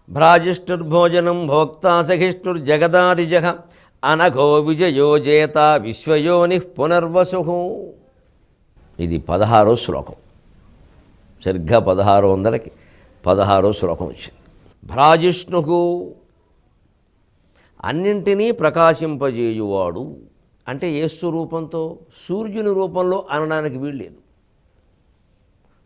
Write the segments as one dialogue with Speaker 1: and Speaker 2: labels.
Speaker 1: భ్రాజిష్ణుర్భోజనం భోక్తా సహిష్ణుర్జగదాదిజ అనఘో విజయో జేత విశ్వయోని పునర్వసు. ఇది 16వ శ్లోకం. సరిగ్గా 1600కి 16వ శ్లోకం వచ్చింది. భ్రాజిష్ణు అన్నింటినీ ప్రకాశింపజేయువాడు అంటే ఏ స్వరూపంతో? సూర్యుని రూపంలో అనడానికి వీల్లేదు.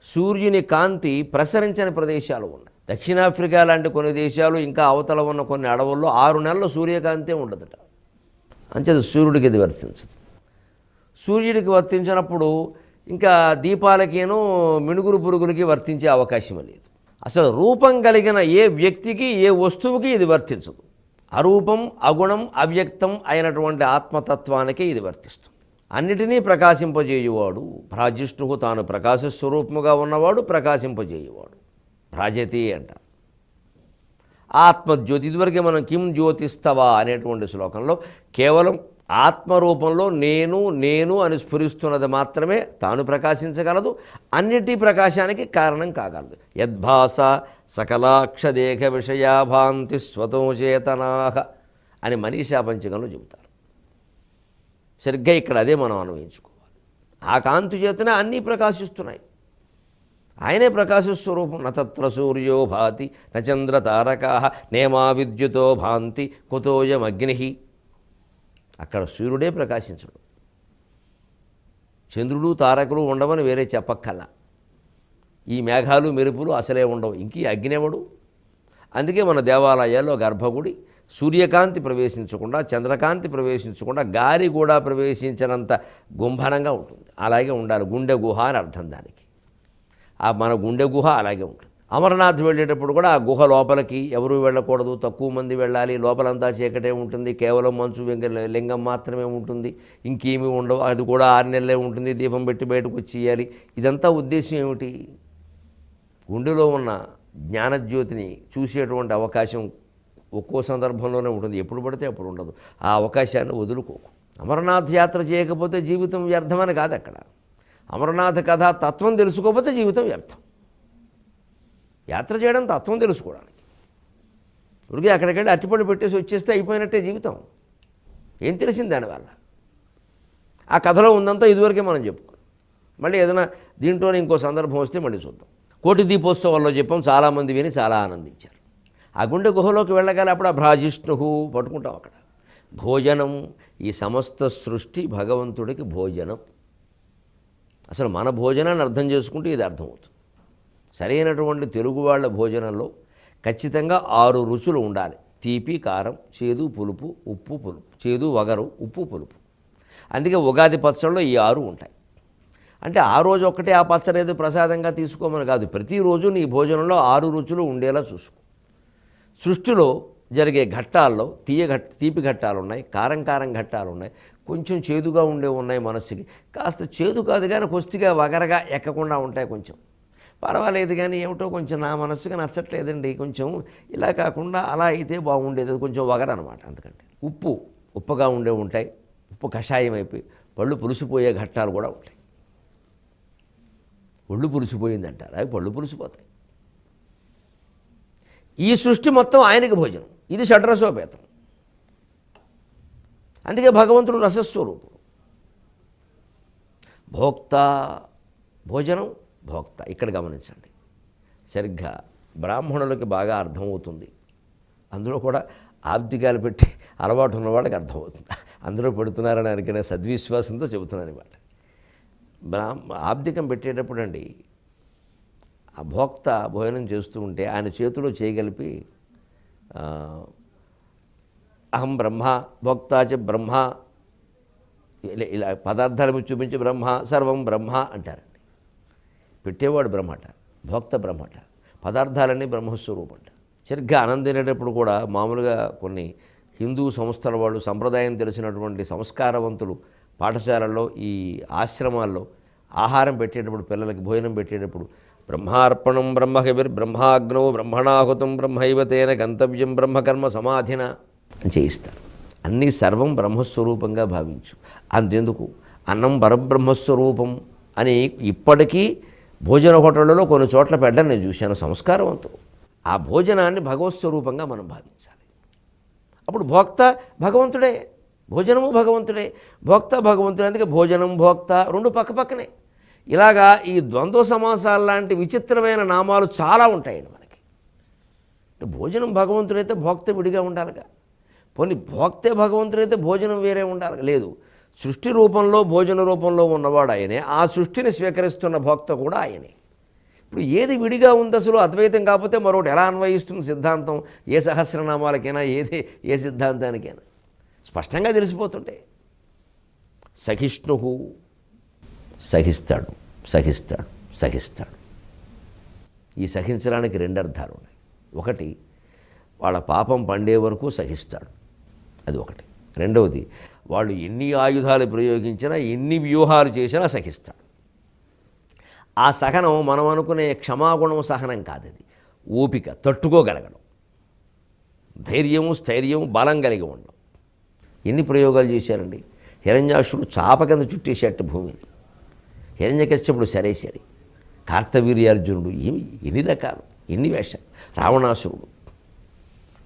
Speaker 1: సూర్యుని కాంతి ప్రసరించని ప్రదేశాలు ఉన్నాయి. దక్షిణాఫ్రికా లాంటి కొన్ని దేశాలు, ఇంకా అవతల ఉన్న కొన్ని అడవుల్లో 6 నెలలు సూర్యకాంతే ఉండదట. అంచేది సూర్యుడికి ఇది వర్తించదు. సూర్యుడికి వర్తించినప్పుడు ఇంకా దీపాలకేనో మినుగురు పురుగులకి వర్తించే అవకాశం లేదు. అసలు రూపం కలిగిన ఏ వ్యక్తికి, ఏ వస్తువుకి ఇది వర్తించదు. అరూపం, అగుణం, అవ్యక్తం అయినటువంటి ఆత్మతత్వానికి ఇది వర్తిస్తుంది. అన్నిటినీ ప్రకాశింపజేయువాడు భ్రాజిష్ణువు, తాను ప్రకాశ స్వరూపముగా ఉన్నవాడు, ప్రకాశింపజేయువాడు. భ్రాజతి అంట ఆత్మజ్యోతి. ఇదివరకే మనం కిం జ్యోతిస్తవా అనేటువంటి శ్లోకంలో కేవలం ఆత్మరూపంలో నేను నేను అని స్ఫురిస్తున్నది మాత్రమే తాను ప్రకాశించగలదు, అన్నిటి ప్రకాశానికి కారణం కాగలదు. యద్భాస సకలాక్షదేహ విషయాభాంతి స్వతోచేతనాహ అని మనీషా పంచకంలో చెబుతారు. సరిగ్గా ఇక్కడ అదే మనం అన్వయించుకోవాలి. ఆ కాంతి చేతనే అన్నీ ప్రకాశిస్తున్నాయి. ఆయనే ప్రకాశస్వరూపం. నత్ర సూర్యో భాతి నచంద్ర తారకా నేమా విద్యుతో భాంతి కుతోయమగ్ని. అక్కడ సూర్యుడే ప్రకాశించడు. చంద్రుడు తారకులు ఉండవని వేరే చెప్పక్కల్లా. ఈ మేఘాలు మెరుపులు అసలే ఉండవు. ఇంకీ అగ్నివడు. అందుకే మన దేవాలయాల్లో గర్భగుడి సూర్యకాంతి ప్రవేశించకుండా, చంద్రకాంతి ప్రవేశించకుండా, గాలి కూడా ప్రవేశించినంత గుంభనంగా ఉంటుంది. అలాగే ఉండాలి. గుండె గుహ అని అర్థం దానికి. మన గుండె గుహ అలాగే ఉంటుంది. అమరనాథ్ వెళ్ళేటప్పుడు కూడా ఆ గుహ లోపలికి ఎవరూ వెళ్ళకూడదు, తక్కువ మంది వెళ్ళాలి. లోపలంతా చీకటే ఉంటుంది, కేవలం మంచు లింగం మాత్రమే ఉంటుంది, ఇంకేమీ ఉండవు. అది కూడా 6 నెలలే ఉంటుంది. దీపం పెట్టి బయటకు వచ్చేయాలి. ఇదంతా ఉద్దేశం ఏమిటి? గుండెలో ఉన్న జ్ఞానజ్యోతిని చూసేటువంటి అవకాశం ఒక్కో సందర్భంలోనే ఉంటుంది, ఎప్పుడు పడితే అప్పుడు ఉండదు. ఆ అవకాశాన్ని వదులుకోకు. అమరనాథ్ యాత్ర చేయకపోతే జీవితం వ్యర్థమని కాదు. అక్కడ అమరనాథ కథ తత్వం తెలుసుకోకపోతే జీవితం వ్యర్థం. యాత్ర చేయడం తత్వం తెలుసుకోవడానికి. ఉరికే అక్కడికి వెళ్ళి అట్టిపళ్ళు పెట్టేసి వచ్చేస్తే అయిపోయినట్టే జీవితం. ఏం తెలిసింది దానివల్ల? ఆ కథలో ఉందంతా ఇదివరకే మనం చెప్పుకోం. మళ్ళీ ఏదైనా దీంట్లోనే ఇంకో సందర్భం వస్తే మళ్ళీ చూద్దాం. కోటి దీపోత్సవాల్లో చెప్పాం, చాలామంది విని చాలా ఆనందించారు. ఆ గుండె గుహలోకి వెళ్ళగాలి. అప్పుడు ఆ భ్రాజిష్ణు పట్టుకుంటాం. అక్కడ భోజనం, ఈ సమస్త సృష్టి భగవంతుడికి భోజనం. అసలు మన భోజనాన్ని అర్థం చేసుకుంటే ఇది అర్థమవుతుంది. సరైనటువంటి తెలుగు వాళ్ళ భోజనంలో ఖచ్చితంగా 6 రుచులు ఉండాలి. తీపి, కారం, చేదు, పులుపు, ఉప్పు, పులుపు. చేదు, వగరు, ఉప్పు, పులుపు. అందుకే ఉగాది పచ్చళ్ళలో ఈ 6 ఉంటాయి. అంటే ఆ రోజు ఒక్కటే ఆ పచ్చడి ఏదో ప్రసాదంగా తీసుకోమని కాదు, ప్రతిరోజు నీ భోజనంలో 6 రుచులు ఉండేలా చూసుకో. సృష్టిలో జరిగే ఘట్టాల్లో తీపి ఘట్టాలు ఉన్నాయి, కారం ఘట్టాలు ఉన్నాయి, కొంచెం చేదుగా ఉన్నాయి. మనస్సుకి కాస్త చేదు కాదు కానీ కొద్దిగా వగరగా ఎక్కకుండా ఉంటాయి. కొంచెం పర్వాలేదు కానీ ఏమిటో కొంచెం నా మనస్సుగా నచ్చట్లేదండి, కొంచెం ఇలా కాకుండా అలా అయితే బాగుండేది, కొంచెం వగర అనమాట. అందుకంటే ఉప్పుగా ఉంటాయి. ఉప్పు కషాయం అయిపోయి పళ్ళు పులిసిపోయే ఘట్టాలు కూడా ఉంటాయి. ఒళ్ళు పులిసిపోయింది అంటారు, అవి పళ్ళు పులిసిపోతాయి. ఈ సృష్టి మొత్తం ఆయనకి భోజనం. ఇది షడ్రసోపేతం. అందుకే భగవంతుడు రసస్వరూపుడు. భోక్త, భోజనం భోక్త. ఇక్కడ గమనించండి, సరిగ్గా బ్రాహ్మణులకి బాగా అర్థమవుతుంది. అందులో కూడా ఆబ్దికాలు పెట్టి అలవాటు ఉన్న వాళ్ళకి అర్థమవుతుంది. అందరూ పెడుతున్నారని అనుకునే సద్విశ్వాసంతో చెబుతున్నాను ఇవాళ. ఆబ్దికం పెట్టేటప్పుడు అండి, ఆ భోక్త భోజనం చేస్తూ ఉంటే ఆయన చేతిలో చేయగలిపి అహం బ్రహ్మ భోక్తాచ బ్రహ్మ ఇలా పదార్థాలు చూపించి బ్రహ్మ సర్వం బ్రహ్మ అంటారండి. పెట్టేవాడు బ్రహ్మట, భోక్త బ్రహ్మట, పదార్థాలన్నీ బ్రహ్మస్వరూపంట. సరిగ్గా అన్నం తినేటప్పుడు కూడా మామూలుగా కొన్ని హిందూ సంస్థల వాళ్ళు, సంప్రదాయం తెలిసినటువంటి సంస్కారవంతులు పాఠశాలల్లో, ఈ ఆశ్రమాల్లో ఆహారం పెట్టేటప్పుడు, పిల్లలకి భోజనం పెట్టేటప్పుడు బ్రహ్మార్పణం బ్రహ్మకవిర్ బ్రహ్మాగ్నో బ్రహ్మణాహుతం బ్రహ్మైవతేన గంతవ్యం బ్రహ్మకర్మ సమాధిన అని చేయిస్తారు. అన్నీ సర్వం బ్రహ్మస్వరూపంగా భావించు. అంతెందుకు అన్నం పరబ్రహ్మస్వరూపం అని ఇప్పటికీ భోజన హోటళ్లలో కొన్ని చోట్ల పెట్టడం నేను చూశాను. సంస్కారవంతులు ఆ భోజనాన్ని భగవత్ స్వరూపంగా మనం భావించాలి. అప్పుడు భోక్త భగవంతుడే, భోజనము భగవంతుడే, భోక్త భగవంతుడే. అందుకే భోజనం భోక్త రెండు పక్కపక్కనే. ఇలాగా ఈ ద్వంద్వ సమాసాల లాంటి విచిత్రమైన నామాలు చాలా ఉంటాయండి మనకి. భోజనం భగవంతుడైతే భోక్త విడిగా ఉండాలిగా. పోనీ భోక్తే భగవంతుడైతే భోజనం వేరే ఉండాలి లేదు. సృష్టి రూపంలో భోజన రూపంలో ఉన్నవాడు ఆయనే, ఆ సృష్టిని స్వీకరిస్తున్న భోక్త కూడా ఆయనే. ఇప్పుడు ఏది విడిగా ఉంది అసలు అద్వైతం కాకపోతే మరొకటి ఎలా అన్వయిస్తుంది సిద్ధాంతం? ఏ సహస్రనామాలకైనా ఏ సిద్ధాంతానికైనా స్పష్టంగా తెలిసిపోతుంటే. సహిష్ణు సహిస్తాడు, సహిస్తాడు, సహిస్తాడు. ఈ సహించడానికి రెండు అర్థాలు ఉన్నాయి. ఒకటి, వాళ్ళ పాపం పండే వరకు సహిస్తాడు, అది ఒకటి. రెండవది, వాళ్ళు ఎన్ని ఆయుధాలు ప్రయోగించినా ఎన్ని వ్యూహాలు చేసినా సహిస్తాడు. ఆ సహనం మనం అనుకునే క్షమాగుణం సహనం కాదు, అది ఓపిక, తట్టుకోగలగడం, ధైర్యము స్థైర్యము బలం కలిగి ఉండడం. ఎన్ని ప్రయోగాలు చేశారండి. హిరణ్యాక్షుడు చాప కింద చుట్టేసేట భూమిని, హిరణ్యకశ్యపుడు సరే సరే, కార్తవీర్యార్జునుడు, ఎన్ని రకాలు, ఎన్ని వేషాలు, రావణాసురుడు,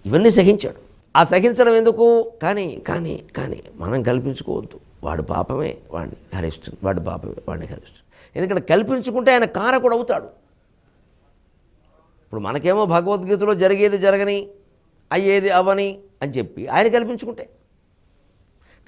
Speaker 1: ఇవన్నీ సహించాడు. ఆ సహించడం ఎందుకు? కానీ కానీ కానీ మనం కల్పించుకోవద్దు. వాడు పాపమే వాడిని హరిస్తుంది, వాడి పాపమే వాడిని హరిస్తుంది. ఎందుకంటే కల్పించుకుంటే ఆయన కారకుడు అవుతాడు. ఇప్పుడు మనకేమో భగవద్గీతలో జరిగేది జరగని, అయ్యేది అవని అని చెప్పి ఆయన కల్పించుకుంటే,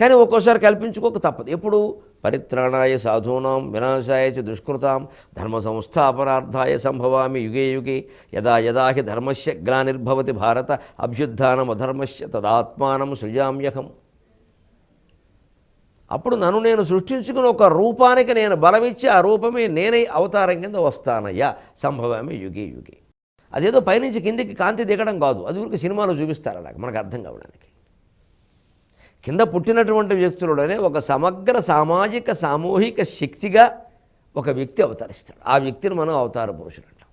Speaker 1: కానీ ఒక్కోసారి కల్పించుకోక తప్పదు. ఎప్పుడు? పరిత్రాణాయ సాధూనాం వినాశాయ చ దుష్కృతాం ధర్మ సంస్థాపనార్థాయ సంభవామి యుగే యుగే యదా యదా హి ధర్మస్య గ్లానిర్భవతి భారత అభ్యుత్థానం అధర్మస్య తదాత్మానం సృజామ్యహం. అప్పుడు నన్ను నేను సృష్టించుకుని ఒక రూపానికి నేను బలమిచ్చి ఆ రూపమే నేనే అవతారం కింద వస్తానయ్యా సంభవామి యుగే యుగే. అదేదో పైనుంచి కిందికి కాంతి దిగడం కాదు, అది ఊరికి సినిమాలో చూపిస్తారు అలాగ మనకు అర్థం కావడానికి. కింద పుట్టినటువంటి వ్యక్తులలోనే ఒక సమగ్ర సామాజిక సామూహిక శక్తిగా ఒక వ్యక్తి అవతరిస్తాడు. ఆ వ్యక్తిని మనం అవతార పురుషులు అంటాం.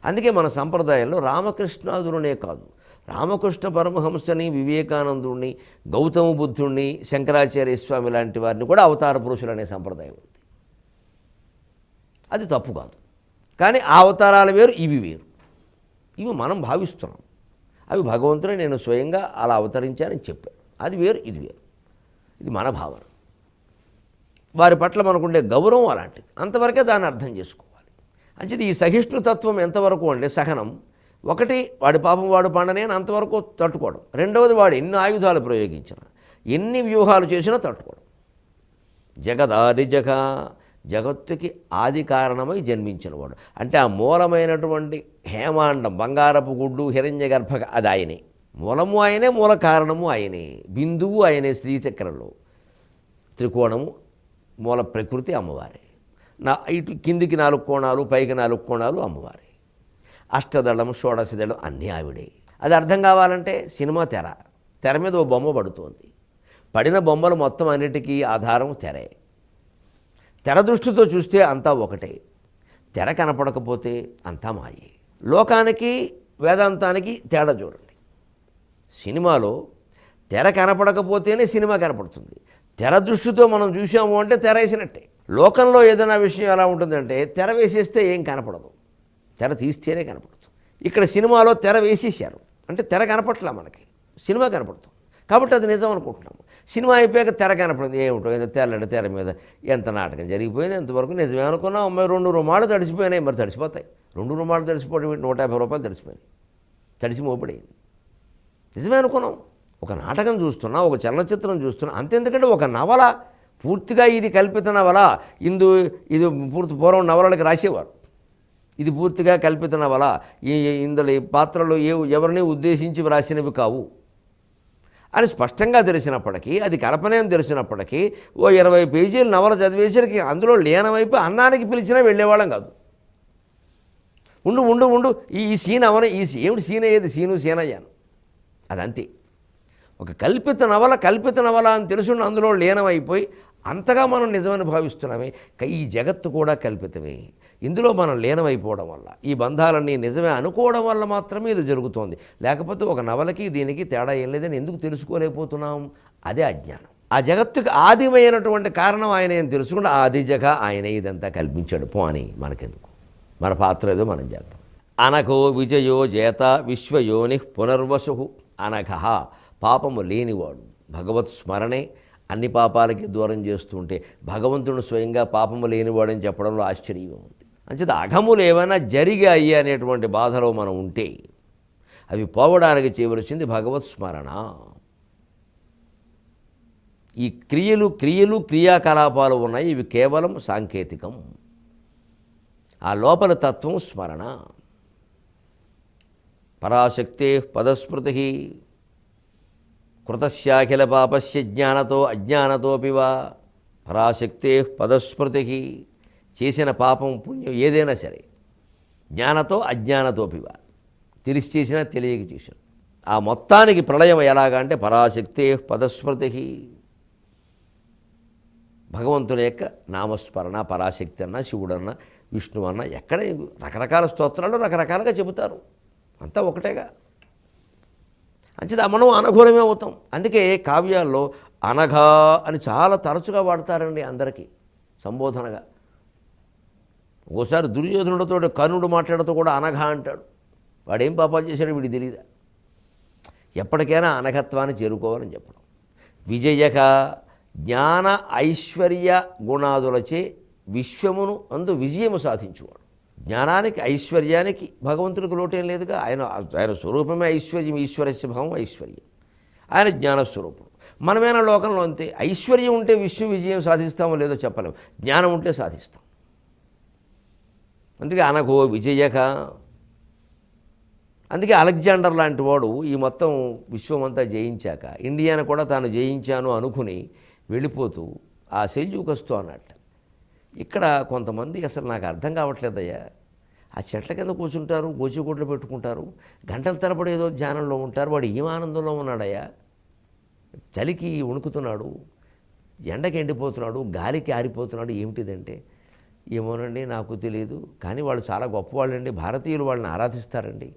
Speaker 1: అందుకే మన సంప్రదాయంలో రామకృష్ణాదులనే కాదు, రామకృష్ణ పరమహంసని, వివేకానందుడిని, గౌతమ బుద్ధుడిని, శంకరాచార్య స్వామి లాంటి వారిని కూడా అవతార పురుషులు అనే సంప్రదాయం ఉంది. అది తప్పు కాదు. కానీ ఆ అవతారాలు వేరు, ఇవి వేరు. ఇవి మనం భావిస్తున్నాం. అవి భగవంతుడే నేను స్వయంగా అలా అవతరించానని చెప్పాడు. అది వేరు, ఇది వేరు. ఇది మన భావన. వారి పట్ల మనకుండే గౌరవం అలాంటిది. అంతవరకే దాన్ని అర్థం చేసుకోవాలి. అంచేది ఈ సహిష్ణుతత్వం ఎంతవరకు అంటే సహనం. ఒకటి, వాడి పాపం వాడు పండనే అని అంతవరకు తట్టుకోవడం. రెండవది, వాడు ఎన్ని ఆయుధాలు ప్రయోగించినా ఎన్ని వ్యూహాలు చేసినా తట్టుకోవడం. జగదాదిజగ, జగత్తుకి ఆది కారణమై జన్మించినవాడు. అంటే ఆ మూలమైనటువంటి హేమాండం, బంగారపు గుడ్డు, హిరణ్య గర్భ, అది ఆయనే. మూలము ఆయనే, మూల కారణము ఆయనే. బిందువు ఆయనే. శ్రీచక్రంలో త్రికోణము మూల ప్రకృతి అమ్మవారే. ఇటు కిందికి 4 కోణాలు, పైకి 4 కోణాలు అమ్మవారే. అష్టదళం, షోడశదళం అన్నీ ఆవిడే. అది అర్థం కావాలంటే సినిమా తెర మీద ఓ బొమ్మ పడుతోంది. పడిన బొమ్మలు మొత్తం అన్నిటికీ ఆధారం తెరే. తెర దృష్టితో చూస్తే అంతా ఒకటే. తెర కనపడకపోతే అంతా మాయే. లోకానికి వేదాంతానికి తేడా చూడండి. సినిమాలో తెర కనపడకపోతేనే సినిమా కనపడుతుంది. తెర దృష్టితో మనం చూసాము అంటే తెర వేసినట్టే. లోకంలో ఏదైనా విషయం ఎలా ఉంటుందంటే తెర వేసేస్తే ఏం కనపడదు, తెర తీస్తేనే కనపడుతుంది. ఇక్కడ సినిమాలో తెర వేసేసారు అంటే తెర కనపట్లా, మనకి సినిమా కనపడుతుంది. కాబట్టి అది నిజం అనుకుంటున్నాము. సినిమా అయిపోయాక తెర కనపడింది, ఏమిటో ఏదో తెల్లడి తెర మీద ఎంత నాటకం జరిగిపోయింది, ఎంతవరకు నిజమే అనుకున్నాం. 2 రుమాలు తడిసిపోయినాయి, మరి తడిసిపోతాయి. 2 రుమాలు తడిసిపోవడం 150 రూపాయలు తడిసిపోయినాయి, తడిసి మోపడైంది. నిజమే అనుకున్నాం. ఒక నాటకం చూస్తున్నా, ఒక చలనచిత్రం చూస్తున్నా, అంతెందుకంటే ఒక నవల పూర్తిగా ఇది కల్పిత నవల, ఇది పూర్వం నవలలకు రాసేవారు. ఇది పూర్తిగా కల్పిత నవల, ఇందులో ఈ పాత్రలు ఎవరిని ఉద్దేశించి వ్రాసినవి కావు అని స్పష్టంగా తెలిసినప్పటికీ, అది కల్పనే అని తెలిసినప్పటికీ ఓ 20 పేజీలు నవల చదివేసరికి అందులో లీనమైపోయి అన్నానికి పిలిచినా వెళ్ళేవాళ్ళం కాదు. ఉండు ఈ సీన్ అవనే, ఏమిటి సీన్ అయ్యేది, సీనయ్యాను, అదంతే. ఒక కల్పిత నవల అని తెలుసుండి అందులో లీనమైపోయి అంతగా మనం నిజమని భావిస్తున్నామే. ఈ జగత్తు కూడా కల్పితమే. ఇందులో మనం లీనమైపోవడం వల్ల, ఈ బంధాలన్నీ నిజమే అనుకోవడం వల్ల మాత్రమే ఇది జరుగుతోంది. లేకపోతే ఒక నవలకి దీనికి తేడా ఏం లేదని ఎందుకు తెలుసుకోలేకపోతున్నాం? అదే అజ్ఞానం. ఆ జగత్తుకి ఆదిమైనటువంటి కారణం ఆయన ఏం తెలుసుకుంటే ఆది జగ ఆయనే ఇదంతా కల్పించాడు. పో అని మనకెందుకు, మన పాత్ర ఏదో మనం చేద్దాం. అనఘో విజయో జేత విశ్వయోని పునర్వసు. అనఘ పాపము లేనివాడు, భగవత్ స్మరణే అన్ని పాపాలకి దూరం చేస్తుంటే భగవంతుడు స్వయంగా పాపము లేనివాడని చెప్పడంలో ఆశ్చర్యం ఉంది. అంచేత అఘములు ఏమైనా జరిగాయి అనేటువంటి బాధలో మనం ఉంటే అవి పోవడానికి చేయవలసింది భగవత్ స్మరణ. ఈ క్రియాకలాపాలు ఉన్నాయి, ఇవి కేవలం సాంకేతికం. ఆ లోపల తత్వం స్మరణ. పరాశక్తే పదస్మృతి కృతస్యాఖిల పాపస్య జ్ఞానతో అజ్ఞానతోపివా. పరాశక్తే పదస్మృతి, చేసిన పాపం పుణ్యం ఏదైనా సరే జ్ఞానతో అజ్ఞానతోపివా, తెలిసి చేసినా తెలియక చేసిన ఆ మొత్తానికి ప్రళయం ఎలాగా అంటే పరాశక్తే పదస్మృతి. భగవంతుని యొక్క నామస్మరణ, పరాశక్తి అన్న, శివుడన్న, విష్ణువు అన్న, ఎక్కడ రకరకాల స్తోత్రాలు రకరకాలుగా చెబుతారు, అంతా ఒకటేగా. అంచేత మనం అనఘోరమే అవుతాం. అందుకే కావ్యాల్లో అనఘ అని చాలా తరచుగా వాడతారండి అందరికీ సంబోధనగా. ఓసారి దుర్యోధనుడితో కర్ణుడు మాట్లాడుతూ కూడా అనఘ అంటాడు. వాడేం పాపాలు చేశాడో వీడికి తెలియదా. ఎప్పటికైనా అనఘత్వాన్ని చేరుకోవాలని చెప్పడం. విజయక జ్ఞాన ఐశ్వర్య గుణాదులచే విశ్వమును అందు విజయము సాధించువాడు. జ్ఞానానికి ఐశ్వర్యానికి భగవంతుడికి లోటేం లేదుగా. ఆయన స్వరూపమే ఐశ్వర్యం, ఈశ్వరస్య భావం ఐశ్వర్యం. ఆయన జ్ఞానస్వరూపం. మనమైనా లోకంలో అంతే. ఐశ్వర్యం ఉంటే విశ్వ విజయం సాధిస్తామో లేదో చెప్పలేము, జ్ఞానం ఉంటే సాధిస్తాం. అందుకే అనఘో విజయక. అందుకే అలెగ్జాండర్ లాంటి వాడు ఈ మొత్తం విశ్వమంతా జయించాక ఇండియాను కూడా తాను జయించాను అనుకుని వెళ్ళిపోతూ ఆ సెల్యూకస్తో అన్నట్టు. ఇక్కడ కొంతమంది అసలు నాకు అర్థం కావట్లేదయ్యా, ఆ చెట్ల కింద కూర్చుంటారు, గోచిగుడ్లు పెట్టుకుంటారు, గంటల తరబడి ఏదో ధ్యానంలో ఉంటారు. వాడు ఏం ఆనందంలో ఉన్నాడయ్యా. చలికి వణుకుతున్నాడు, ఎండకి ఎండిపోతున్నాడు, గాలికి ఆరిపోతున్నాడు. ఏమిటిదంటే ఏమోనండి నాకు తెలియదు, కానీ వాళ్ళు చాలా గొప్పవాళ్ళండి. భారతీయులు వాళ్ళని ఆరాధిస్తారండి.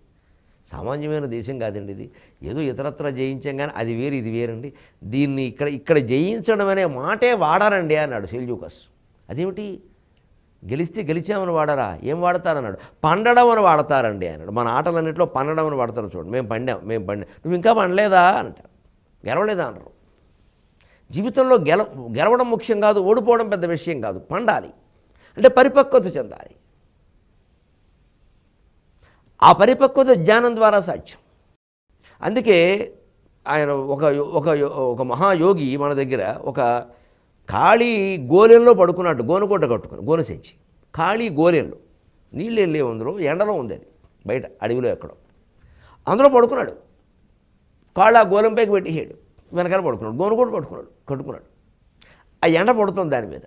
Speaker 1: సామాన్యమైన దేశం కాదండి ఇది. ఏదో ఇతరత్ర జయించాం కానీ అది వేరు ఇది వేరండి. దీన్ని ఇక్కడ జయించడం అనే మాటే వాడారండి అన్నాడు సెల్యూకస్. అదేమిటి, గెలిస్తే గెలిచామని వాడరా, ఏం వాడతారన్నాడు. పండడం అని వాడతారండి అన్నాడు. మన ఆటలన్నింటిలో పండడం అని వాడతారు చూడండి. మేము పండాం. నువ్వు ఇంకా పండలేదా అంటారు, గెలవలేదా అంటారు. జీవితంలో గెలవడం ముఖ్యం కాదు, ఓడిపోవడం పెద్ద విషయం కాదు. పండాలి అంటే పరిపక్వత చెందాలి. ఆ పరిపక్వత జ్ఞానం ద్వారా సాధ్యం. అందుకే ఆయన ఒక మహాయోగి మన దగ్గర ఒక ఖాళీ గోలెంలో పడుకున్నట్టు, గోనకోట కట్టుకుని, గోనె సంచి ఖాళీ గోలెంలో, నీళ్ళు వెళ్ళే అందులో, ఎండలో ఉంది అది, బయట అడవిలో ఎక్కడో. అందులో పడుకున్నాడు. కాళ్ళు ఆ గోలెంపైకి పెట్టేసాడు, వెనకాల పడుకున్నాడు, గోనకోట కట్టుకున్నాడు. ఆ ఎండ పడుతుంది దాని మీద.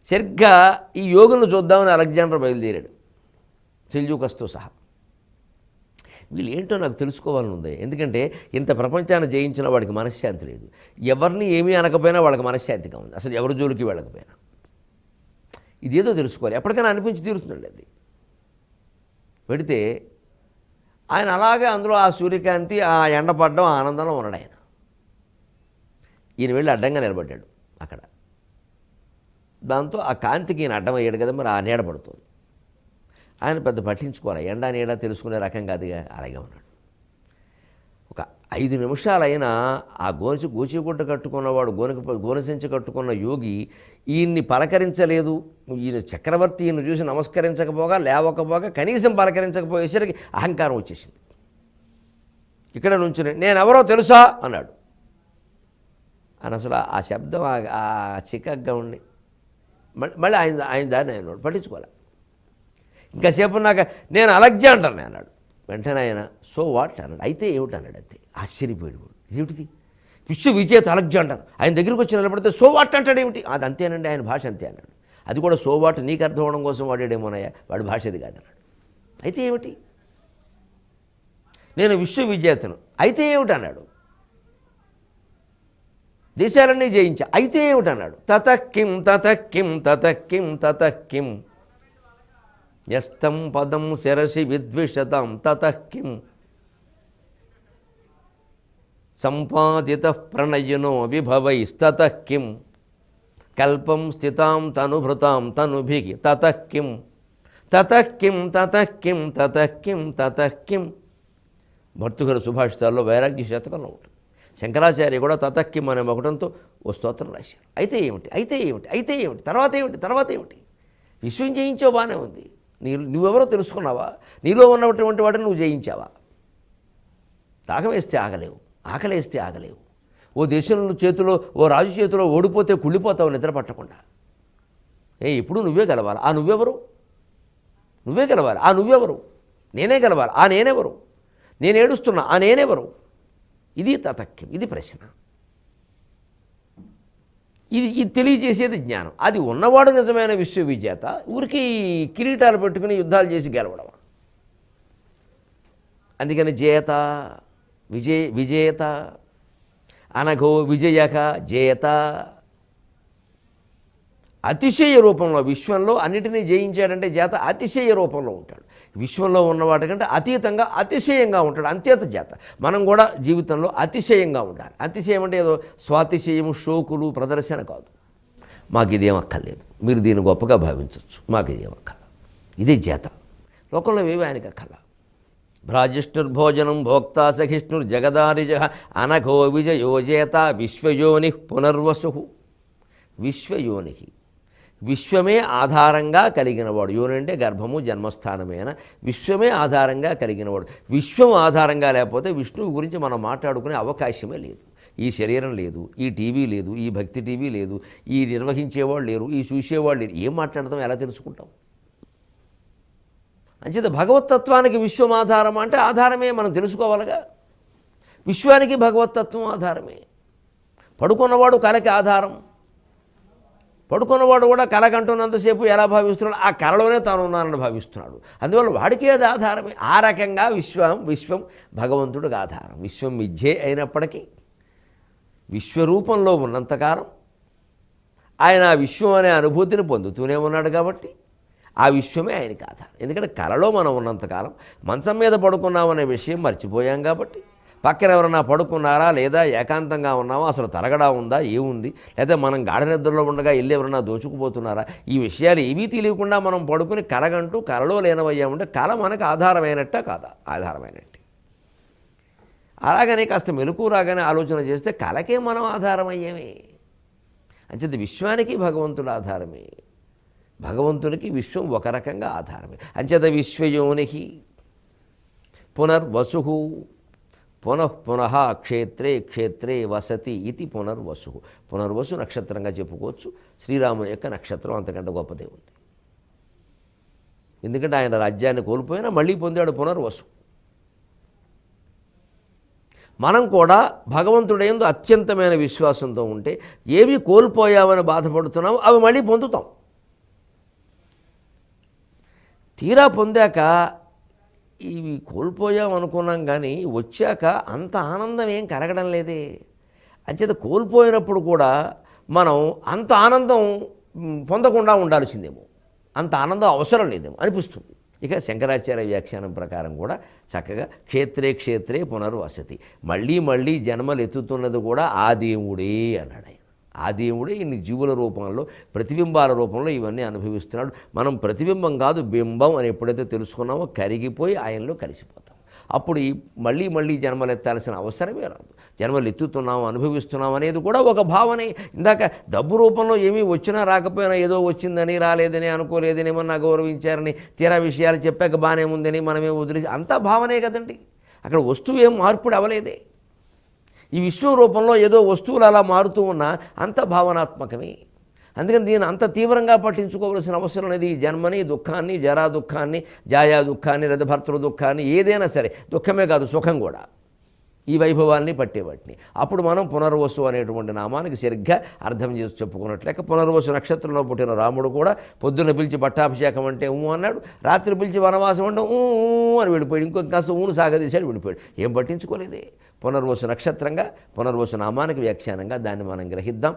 Speaker 1: సరిగ్గా ఈ యోగులను చూద్దామని అలెగ్జాండర్ బయలుదేరాడు, సెల్యూకస్తో సహా. వీళ్ళు ఏంటో నాకు తెలుసుకోవాలని ఉంది. ఎందుకంటే ఇంత ప్రపంచాన్ని జయించిన వాడికి మనశ్శాంతి లేదు. ఎవరిని ఏమీ అనకపోయినా వాళ్ళకి మనశ్శాంతిగా ఉంది, అసలు ఎవరి జోలికి వెళ్ళకపోయినా. ఇదేదో తెలుసుకోవాలి, ఎప్పటికైనా అనిపించి తీరుతుందండి అది. పెడితే ఆయన అలాగే అందులో ఆ సూర్యకాంతి, ఆ ఎండ పడడం, ఆ ఆనందంలో ఉన్నాడు ఆయన. ఈయన వెళ్ళి అడ్డంగా నిలబడ్డాడు అక్కడ. దాంతో ఆ కాంతికి ఈయన అడ్డం అయ్యాడు కదా, మరి ఆ నీడ పడుతుంది. ఆయన పెద్ద పట్టించుకోవాలి, ఎండ నీడ తెలుసుకునే రకం కాదుగా, అలాగే ఉన్నాడు. ఒక 5 నిమిషాలైనా ఆ గోచిగుడ్డ కట్టుకున్నవాడు, గోనెసంచి కట్టుకున్న యోగి ఈయన్ని పలకరించలేదు. ఈయన చక్రవర్తి ఈయన చూసి నమస్కరించకపోగా, లేవకపోగా, కనీసం పలకరించకపోయేసరికి అహంకారం వచ్చేసింది. ఇక్కడ నుంచి నేనెవరో తెలుసా అన్నాడు. అని అసలు ఆ శబ్దం ఆ చిక్కగా ఉండి మళ్ళీ ఆయన దాన్ని ఆయన పట్టించుకోవాలి. ఇంకాసేపు నాకు నేను అలెగ్జాండర్ని అన్నాడు. వెంటనే ఆయన సో వాట్ అన్నాడు. అయితే ఏమిటి అన్నాడు. అంతే ఆశ్చర్యపోయాడు. ఇదేమిటిది, విశ్వ విజేత అలెగ్జాండర్ ఆయన దగ్గరికి వచ్చి నిలబడితే సో వాట్ అంటాడు ఏమిటి. అది అంతేనండి, ఆయన భాష అంతే అన్నాడు. అది కూడా సో వాట్ నీకు అర్థం అవడం కోసం వాడాడేమోనయ్యా, వాడి భాష అది కాదన్నాడు. అయితే ఏమిటి, నేను విశ్వ విజేతను. అయితే ఏమిటి అన్నాడు. దేశాలన్నీ జయించా. అయితే ఏమిటి అన్నాడు. తతక్కిం తతక్కిం తతక్కిం తతక్కిం యస్తం పదం శరసి విద్విషతాం తతక్కిం సంపాదిత ప్రణయనో విభవైస్తతక్కిం కల్పం స్థితాం తనుభృతాం తనుభిః తతక్కిం తతఃకిం తతఃకిం తతఃకిం తతఃకిం. భర్తృహరి సుభాషితాల్లో వైరాగ్య శతకంలో ఉంటుంది. శంకరాచార్య కూడా తతఃకిం అనే ఒకటంతో ఓ స్తోత్రం రాశారు. అయితే ఏమిటి, అయితే ఏమిటి, అయితే ఏమిటి, తర్వాత ఏమిటి, తర్వాత ఏమిటి? విశ్వం జయించావు, బాగానే ఉంది. నువ్వెవరో తెలుసుకున్నావా? నీలో ఉన్నటువంటి వాటిని నువ్వు జయించావా? దాహం వేస్తే ఆగలేవు, ఆకలేస్తే ఆగలేవు. ఓ దేశం చేతిలో, ఓ రాజు చేతిలో ఓడిపోతే కుళ్ళిపోతావు నిద్ర పట్టకుండా. ఇప్పుడు నువ్వే గెలవాలి. ఆ నువ్వెవరు? నువ్వే గెలవాలి. ఆ నువ్వెవరు? నేనే గెలవాలి. ఆ నేనెవరు? నేను ఏడుస్తున్నా, ఆ నేనెవరు? ఇది తతక్యం, ఇది ప్రశ్న. ఇది తెలియజేసేది జ్ఞానం. అది ఉన్నవాడు నిజమైన విశ్వవిజేత. ఊరికి కిరీటాలు పెట్టుకుని యుద్ధాలు చేసి గెలవడం. అందుకని జేత, విజేత, అనఘో విజయక జేత. అతిశయ రూపంలో, విశ్వంలో అన్నిటినీ జయించాడంటే జేత అతిశయ రూపంలో ఉంటాడు. విశ్వంలో ఉన్నవాటికంటే అతీతంగా అతిశయంగా ఉంటాడు, అంత్యత జేత. మనం కూడా జీవితంలో అతిశయంగా ఉండాలి. అతిశయం అంటే ఏదో స్వాతిశయము, షోకులు, ప్రదర్శన కాదు. మాకు ఇదేం అక్కర్లేదు, మీరు దీన్ని గొప్పగా భావించవచ్చు, మాకు ఇదేం అక్కర్ల. ఇదే జేత. లోకంలో ఏవి ఆయనకి అక్కర్ల. భ్రాజిష్ణుర్భోజనం భోక్తా సహిష్ణుర్జగదారిజ అనఘో విజయోజేత విశ్వయోని పునర్వసు. విశ్వయోని, విశ్వమే ఆధారంగా కలిగినవాడు. యోని అంటే గర్భము, జన్మస్థానమైన విశ్వమే ఆధారంగా కలిగినవాడు. విశ్వం ఆధారంగా లేకపోతే విష్ణువు గురించి మనం మాట్లాడుకునే అవకాశమే లేదు. ఈ శరీరం లేదు, ఈ టీవీ లేదు, ఈ భక్తి టీవీ లేదు, ఈ నిర్వహించేవాళ్ళు లేరు, ఈ చూసేవాళ్ళు లేరు. ఏం మాట్లాడతాం, ఎలా తెలుసుకుంటాం? అంచేత భగవత్తత్వానికి విశ్వం ఆధారం అంటే ఆధారమే, మనం తెలుసుకోవాలిగా. విశ్వానికి భగవత్తత్వం ఆధారమే. పడుకున్నవాడు కలకి ఆధారం. పడుకున్నవాడు కూడా కలకంటున్నంతసేపు ఎలా భావిస్తున్నాడు? ఆ కలలోనే తాను ఉన్నానని భావిస్తున్నాడు. అందువల్ల వాడికి అది ఆధారమే. ఆ రకంగా విశ్వం భగవంతుడికి ఆధారం. విశ్వం మిథ్యే అయినప్పటికీ విశ్వరూపంలో ఉన్నంతకాలం ఆయన ఆ విశ్వం అనే అనుభూతిని పొందుతూనే ఉన్నాడు. కాబట్టి ఆ విశ్వమే ఆయనకి ఆధారం. ఎందుకంటే కలలో మనం ఉన్నంతకాలం మంచం మీద పడుకున్నామనే విషయం మర్చిపోయాం. కాబట్టి పక్కన ఎవరన్నా పడుకున్నారా లేదా, ఏకాంతంగా ఉన్నామా, అసలు తరగడా ఉందా, ఏముంది, లేదా మనం గాఢ నిద్రలో ఉండగా ఇల్లు ఎవరన్నా దోచుకుపోతున్నారా, ఈ విషయాలు ఏవీ తెలియకుండా మనం పడుకుని కలగంటూ కలలో లేనవయ్యామంటే కల మనకు ఆధారమైనట్ట కాదా? ఆధారమైనట్టే. అలాగనే కాస్త మెలకు రాగానే ఆలోచన చేస్తే కలకే మనం ఆధారమయ్యేమే. అంచేత విశ్వానికి భగవంతుడు ఆధారమే, భగవంతునికి విశ్వం ఒక రకంగా ఆధారమే. అంచేత విశ్వయోని పునర్వసు పునః క్షేత్రే క్షేత్రే వసతి ఇది పునర్వసు. పునర్వసు నక్షత్రంగా చెప్పుకోవచ్చు. శ్రీరాముని యొక్క నక్షత్రం అంతకంటే గొప్పదే ఉంది. ఎందుకంటే ఆయన రాజ్యాన్ని కోల్పోయినా మళ్ళీ పొందాడు పునర్వసు. మనం కూడా భగవంతుడేందు అత్యంతమైన విశ్వాసంతో ఉంటే ఏవి కోల్పోయామని బాధపడుతున్నామో అవి మళ్ళీ పొందుతాం. తీరా పొందాక ఇవి కోల్పోయాం అనుకున్నాం, కానీ వచ్చాక అంత ఆనందం ఏం కరగడం లేదే. అంచేత కోల్పోయినప్పుడు కూడా మనం అంత ఆనందం పొందకుండా ఉండాల్సిందేమో, అంత ఆనందం అవసరం లేదేమో అనిపిస్తుంది. ఇక శంకరాచార్య వ్యాఖ్యానం ప్రకారం కూడా చక్కగా క్షేత్రే క్షేత్రే పునర్వసతి, మళ్ళీ మళ్ళీ జన్మలు ఎత్తుతున్నది కూడా ఆ దేవుడే అన్నాడు ఆయన. ఆ దేవుడే ఇన్ని జీవుల రూపంలో, ప్రతిబింబాల రూపంలో ఇవన్నీ అనుభవిస్తున్నాడు. మనం ప్రతిబింబం కాదు, బింబం అని ఎప్పుడైతే తెలుసుకున్నామో కరిగిపోయి ఆయనలో కలిసిపోతాం. అప్పుడు ఈ మళ్ళీ మళ్ళీ జన్మలు ఎత్తాల్సిన అవసరమే రాదు. జన్మలు ఎత్తుతున్నాం, అనుభవిస్తున్నాం అనేది కూడా ఒక భావనే. ఇందాక డబ్బు రూపంలో ఏమీ వచ్చినా రాకపోయినా ఏదో వచ్చిందని, రాలేదని, అనుకోలేదని, ఏమన్నా గౌరవించారని, తీరా విషయాలు చెప్పాక బాగానే ఉందని మనమే వదిలేసి అంతా భావనే కదండి. అక్కడ వస్తువు ఏం మార్పుడు అవ్వలేదే. ఈ విశ్వ రూపంలో ఏదో వస్తువులు అలా మారుతూ ఉన్నా అంత భావనాత్మకమే. అందుకని దీన్ని అంత తీవ్రంగా పట్టించుకోవాల్సిన అవసరం లేదు. ఈ జన్మని, దుఃఖాన్ని, జరా దుఃఖాన్ని, జాయా దుఃఖాన్ని, లేదా భర్తృ దుఃఖాన్ని, ఏదైనా సరే దుఃఖమే కాదు సుఖం కూడా, ఈ వైభవాల్ని పట్టేవాటిని. అప్పుడు మనం పునర్వసు అనేటువంటి నామానికి సరిగ్గా అర్థం చేసి చెప్పుకున్నట్లేక పునర్వసు నక్షత్రంలో పుట్టిన రాముడు కూడా పొద్దున్న పిలిచి పట్టాభిషేకం అంటే అన్నాడు, రాత్రి పిలిచి వనవాసం అంటే అని వెళ్ళిపోయాడు. ఇంకొక కాస్త ఊను సాగదీశాడు, వెళ్ళిపోయాడు. ఏం పట్టించుకోలేదే. పునర్వసు నక్షత్రంగా, పునర్వసు నామానికి వ్యాఖ్యానంగా దాన్ని మనం గ్రహిద్దాం.